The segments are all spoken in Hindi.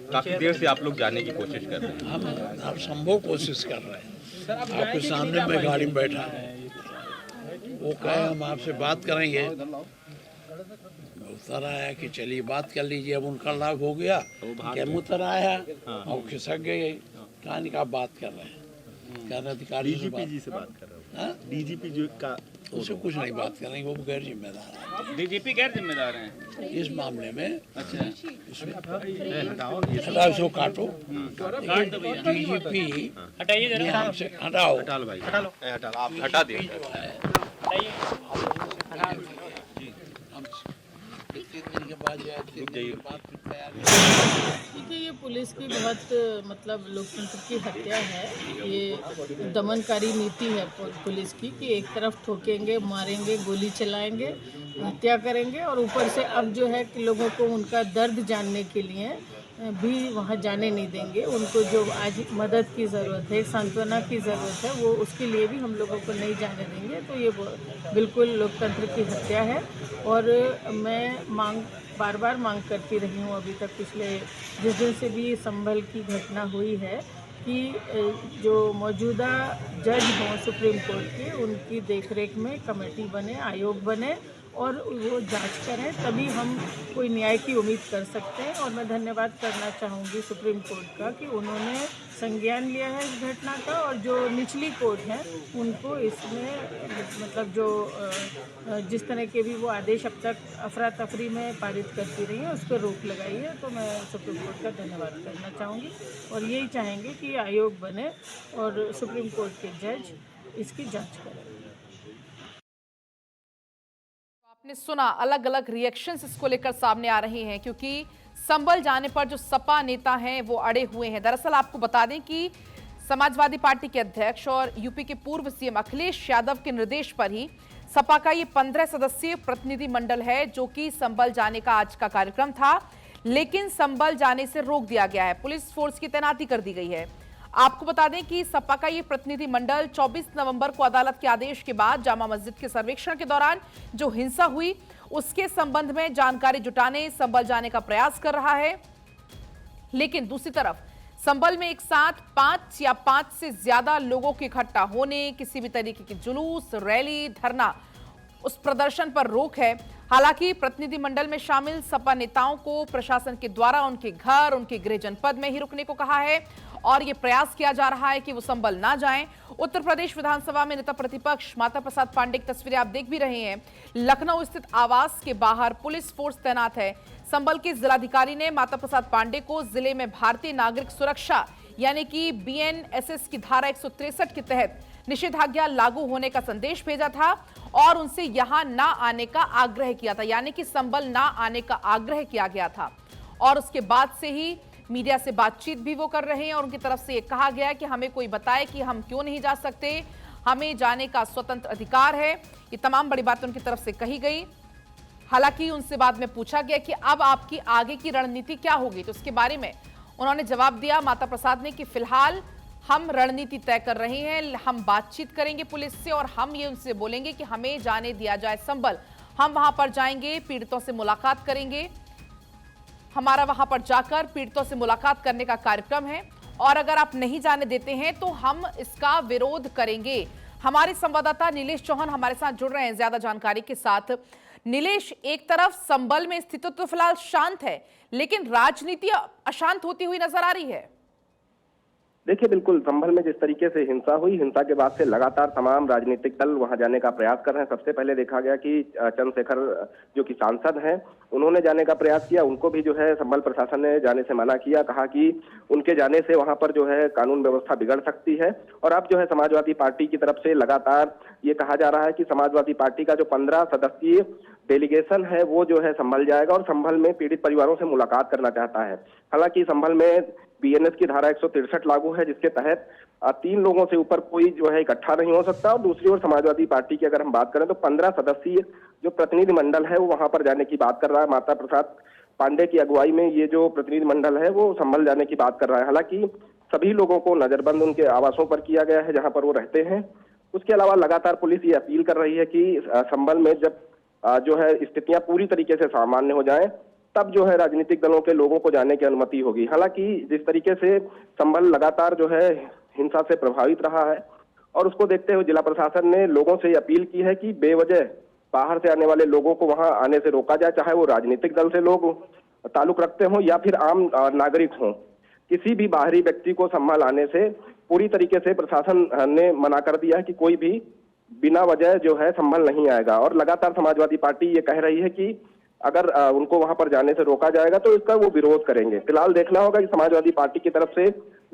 काफी देर से आप लोग जाने की कोशिश कर रहे हैं। हम हर संभव कोशिश कर रहे हैं। आपके सामने मैं गाड़ी में बैठा वो कहे हम आपसे बात करेंगे, उतर आया कि चलिए बात कर लीजिए। अब उनका लाभ हो गया, कैम उतर आया और खिसक गए। कहानी का बात कर रहे हैं, क्या अधिकारी डीजीपी जी से बात कर रहे हैं। डीजीपी जी का उससे कुछ नहीं बात करेंगे, वो गैर जिम्मेदार है। डीजीपी गैर जिम्मेदार हैं इस मामले में। अच्छा हटाओ इसको, काटो। डीजीपी हटाइए जरा, यहाँ से हटाओ, हटा लो भाई, हटा लो, आप हटा दिए। के बाद देखिए, ये पुलिस की बहुत मतलब लोकतंत्र की हत्या है। ये दमनकारी नीति है पुलिस की कि एक तरफ ठोकेंगे, मारेंगे, गोली चलाएंगे, हत्या करेंगे और ऊपर से अब जो है कि लोगों को उनका दर्द जानने के लिए भी वहाँ जाने नहीं देंगे। उनको जो आज मदद की ज़रूरत है, सांत्वना की ज़रूरत है, वो उसके लिए भी हम लोगों को नहीं जाने देंगे। तो ये बिल्कुल लोकतंत्र की हत्या है। और मैं बार बार मांग करती रही हूँ अभी तक, पिछले जिस दिन से भी संभल की घटना हुई है, कि जो मौजूदा जज हों सुप्रीम कोर्ट के, उनकी देखरेख में कमेटी बने, आयोग बने और वो जांच करें, तभी हम कोई न्याय की उम्मीद कर सकते हैं। और मैं धन्यवाद करना चाहूँगी सुप्रीम कोर्ट का कि उन्होंने संज्ञान लिया है इस घटना का, और जो निचली कोर्ट है उनको इसमें मतलब जो जिस तरह के भी वो आदेश अब तक अफरा तफरी में पारित करती रही है, उस पर रोक लगाई है। तो मैं सुप्रीम कोर्ट का धन्यवाद करना चाहूँगी और यही चाहेंगे कि आयोग बने और सुप्रीम कोर्ट के जज इसकी जाँच करें। आपने सुना, अलग अलग रिएक्शंस इसको लेकर सामने आ रहे हैं, क्योंकि संभल जाने पर जो सपा नेता हैं वो अड़े हुए हैं। दरअसल आपको बता दें कि समाजवादी पार्टी के अध्यक्ष और यूपी के पूर्व सीएम अखिलेश यादव के निर्देश पर ही सपा का ये 15 सदस्यीय प्रतिनिधि मंडल है, जो कि संभल जाने का आज का कार्यक्रम था, लेकिन संभल जाने से रोक दिया गया है। पुलिस फोर्स की तैनाती कर दी गई है। आपको बता दें कि सपा का ये प्रतिनिधि मंडल 24 नवंबर को अदालत के आदेश के बाद जामा मस्जिद के सर्वेक्षण के दौरान जो हिंसा हुई उसके संबंध में जानकारी जुटाने संभल जाने का प्रयास कर रहा है। लेकिन दूसरी तरफ संभल में एक साथ 5 या 5 से ज्यादा लोगों के इकट्ठा होने, किसी भी तरीके की जुलूस, रैली, धरना, उस प्रदर्शन पर रोक है। हालांकि प्रतिनिधिमंडल में शामिल सपा नेताओं को प्रशासन के द्वारा उनके घर, उनके गृह जनपद में ही रुकने को कहा है और यह प्रयास किया जा रहा है कि वो संभल ना जाएं। उत्तर प्रदेश विधानसभा में नेता प्रतिपक्ष माता प्रसाद पांडे की तस्वीरें आप देख भी रहे हैं। लखनऊ स्थित आवास के बाहर पुलिस फोर्स तैनात है। संभल के जिलाधिकारी ने माता प्रसाद पांडे को जिले में भारतीय नागरिक सुरक्षा यानी कि BNSS की धारा 163 के तहत निषेधाज्ञा लागू होने का संदेश भेजा था और उनसे यहां ना आने का आग्रह किया था, यानी कि संभल ना आने का आग्रह किया गया था। और उसके बाद से ही मीडिया से बातचीत भी वो कर रहे हैं और उनकी तरफ से ये कहा गया कि हमें कोई बताए कि हम क्यों नहीं जा सकते, हमें जाने का स्वतंत्र अधिकार है। ये तमाम बड़ी बातें उनकी तरफ से कही गई। हालांकि उनसे बाद में पूछा गया कि अब आपकी आगे की रणनीति क्या होगी, तो उसके बारे में उन्होंने जवाब दिया माता प्रसाद ने कि फिलहाल हम रणनीति तय कर रहे हैं, हम बातचीत करेंगे पुलिस से और हम ये उनसे बोलेंगे कि हमें जाने दिया जाए संभल। हम वहां पर जाएंगे, पीड़ितों से मुलाकात करेंगे, हमारा वहां पर जाकर पीड़ितों से मुलाकात करने का कार्यक्रम है और अगर आप नहीं जाने देते हैं तो हम इसका विरोध करेंगे। हमारे संवाददाता नीलेश चौहान हमारे साथ जुड़ रहे हैं ज्यादा जानकारी के साथ। नीलेश, एक तरफ संभल में स्थिति तो फिलहाल शांत है, लेकिन राजनीति अशांत होती हुई नजर आ रही है। देखिए, बिल्कुल संभल में जिस तरीके से हिंसा हुई, हिंसा के बाद से लगातार तमाम राजनीतिक दल वहां जाने का प्रयास कर रहे हैं। सबसे पहले देखा गया कि चंद्रशेखर जो कि सांसद हैं, उन्होंने जाने का प्रयास किया। उनको भी जो है संभल प्रशासन ने जाने से मना किया, कहा कि उनके जाने से वहां पर जो है कानून व्यवस्था बिगड़ सकती है। और अब जो है समाजवादी पार्टी की तरफ से लगातार ये कहा जा रहा है कि समाजवादी पार्टी का जो 15 सदस्यीय डेलीगेशन है वो जो है संभल जाएगा और संभल में पीड़ित परिवारों से मुलाकात करना चाहता है। हालांकि संभल में BNS की धारा 163 लागू है, जिसके तहत 3 लोगों से ऊपर कोई जो है इकट्ठा नहीं हो सकता। और दूसरी ओर समाजवादी पार्टी की अगर हम बात करें तो 15 सदस्यीय जो प्रतिनिधि मंडल है वो वहां पर जाने की बात कर रहा है। माता प्रसाद पांडे की अगुवाई में ये जो प्रतिनिधि मंडल है वो संभल जाने की बात कर रहा है। हालांकि सभी लोगों को नजरबंद उनके आवासों पर किया गया है जहां पर वो रहते हैं। उसके अलावा लगातार पुलिस ये अपील कर रही है कि संभल में जब जो है स्थितियां पूरी तरीके से सामान्य हो जाएं तब जो है राजनीतिक दलों के लोगों को जाने की अनुमति होगी। हालांकि जिस तरीके से संभल लगातार जो है हिंसा से प्रभावित रहा है और उसको देखते हुए जिला प्रशासन ने लोगों से अपील की है कि बेवजह बाहर से आने वाले लोगों को वहां आने से रोका जाए, चाहे वो राजनीतिक दल से लोग ताल्लुक रखते हों या फिर आम नागरिक हों। किसी भी बाहरी व्यक्ति को संभल आने से पूरी तरीके से प्रशासन ने मना कर दिया है कि कोई भी बिना वजह जो है संभल नहीं आएगा। और लगातार समाजवादी पार्टी ये कह रही है कि अगर उनको वहां पर जाने से रोका जाएगा तो इसका वो विरोध करेंगे। फिलहाल देखना होगा कि समाजवादी पार्टी की तरफ से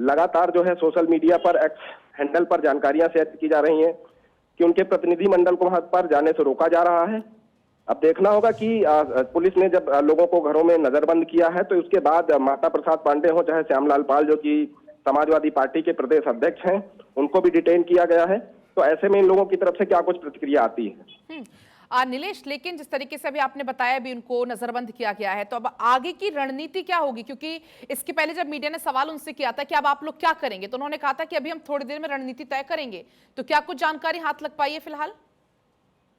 लगातार जो है सोशल मीडिया पर एक्स हैंडल पर जानकारियां शेयर की जा रही हैं कि उनके प्रतिनिधि मंडल को वहां पर जाने से रोका जा रहा है। अब देखना होगा कि पुलिस ने जब लोगों को घरों में नजरबंद किया है तो उसके बाद माता प्रसाद पांडे हो चाहे श्यामलाल पाल जो कि समाजवादी पार्टी के प्रदेश अध्यक्ष हैं, उनको भी डिटेन किया गया है। तो ऐसे में इन लोगों की तरफ से क्या कुछ प्रतिक्रिया आती है। नीलेश, लेकिन जिस तरीके से अभी आपने बताया भी उनको नजरबंद किया गया है, तो अब आगे की रणनीति क्या होगी? क्योंकि इसके पहले जब मीडिया ने सवाल उनसे किया था कि अब आप लोग क्या करेंगे, तो उन्होंने कहा था कि अभी हम थोड़ी देर में रणनीति तय करेंगे। तो क्या कुछ जानकारी हाथ लग पाई है फिलहाल?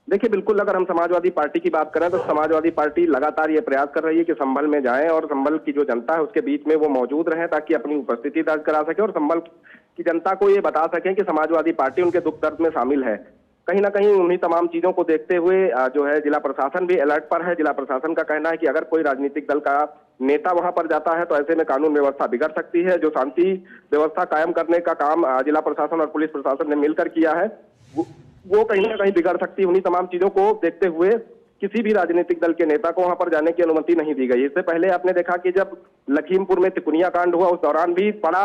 देखिए, बिल्कुल अगर हम समाजवादी पार्टी की बात करें तो समाजवादी पार्टी लगातार ये प्रयास कर रही है कि संभल में जाएं और संभल की जो जनता है उसके बीच में वो मौजूद रहे ताकि अपनी उपस्थिति दर्ज करा सके और संभल की जनता को ये बता सके कि समाजवादी पार्टी उनके दुख दर्द में शामिल है। कहीं ना कहीं उन्हीं तमाम चीजों को देखते हुए जो है जिला प्रशासन भी अलर्ट पर है। जिला प्रशासन का कहना है कि अगर कोई राजनीतिक दल का नेता वहां पर जाता है तो ऐसे में कानून व्यवस्था बिगड़ सकती है। जो शांति व्यवस्था कायम करने का काम जिला प्रशासन और पुलिस प्रशासन ने मिलकर किया है वो कहीं ना कहीं बिगड़ सकती है। उन्हीं तमाम चीजों को देखते हुए किसी भी राजनीतिक दल के नेता को वहां पर जाने की अनुमति नहीं दी गई। इससे पहले आपने देखा कि जब लखीमपुर में तिकुनिया कांड हुआ उस दौरान भी बड़ा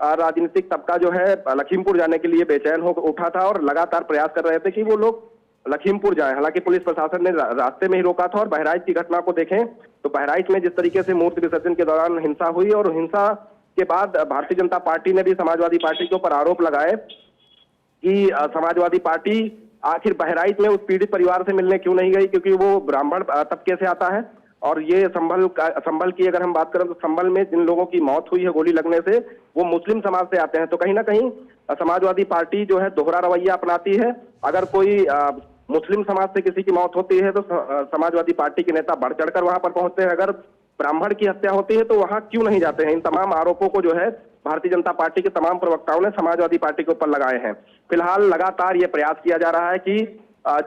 राजनीतिक तबका जो है लखीमपुर जाने के लिए बेचैन हो उठा था और लगातार प्रयास कर रहे थे कि वो लोग लखीमपुर जाएं। हालांकि पुलिस प्रशासन ने रास्ते में ही रोका था। और बहराइच की घटना को देखें तो बहराइच में जिस तरीके से मूर्ति विसर्जन के दौरान हिंसा हुई और हिंसा के बाद भारतीय जनता पार्टी ने भी समाजवादी पार्टी के ऊपर आरोप लगाए कि समाजवादी पार्टी आखिर बहराइच में उस पीड़ित परिवार से मिलने क्यों नहीं गई, क्योंकि वो ब्राह्मण तबके से आता है। और ये संभल की अगर हम बात करें तो संभल में जिन लोगों की मौत हुई है गोली लगने से वो मुस्लिम समाज से आते हैं। तो कहीं ना कहीं समाजवादी पार्टी जो है दोहरा रवैया अपनाती है। अगर कोई मुस्लिम समाज से किसी की मौत होती है तो समाजवादी पार्टी के नेता बढ़ चढ़कर वहां पर पहुंचते हैं। अगर ब्राह्मण की हत्या होती है तो वहां क्यों नहीं जाते हैं। इन तमाम आरोपों को जो है भारतीय जनता पार्टी के तमाम प्रवक्ताओं ने समाजवादी पार्टी के ऊपर लगाए हैं। फिलहाल लगातार ये प्रयास किया जा रहा है कि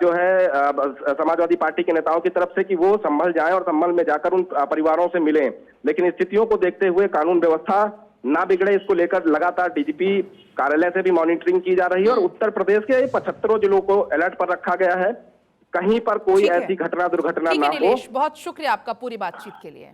जो है समाजवादी पार्टी के नेताओं की तरफ से कि वो संभल जाएं और संभल में जाकर उन परिवारों से मिलें। लेकिन स्थितियों को देखते हुए कानून व्यवस्था ना बिगड़े इसको लेकर लगातार डीजीपी कार्यालय से भी मॉनिटरिंग की जा रही है। और उत्तर प्रदेश के 75 जिलों को अलर्ट पर रखा गया है, कहीं पर कोई ऐसी घटना दुर्घटना ना हो। बहुत शुक्रिया आपका पूरी बातचीत के लिए।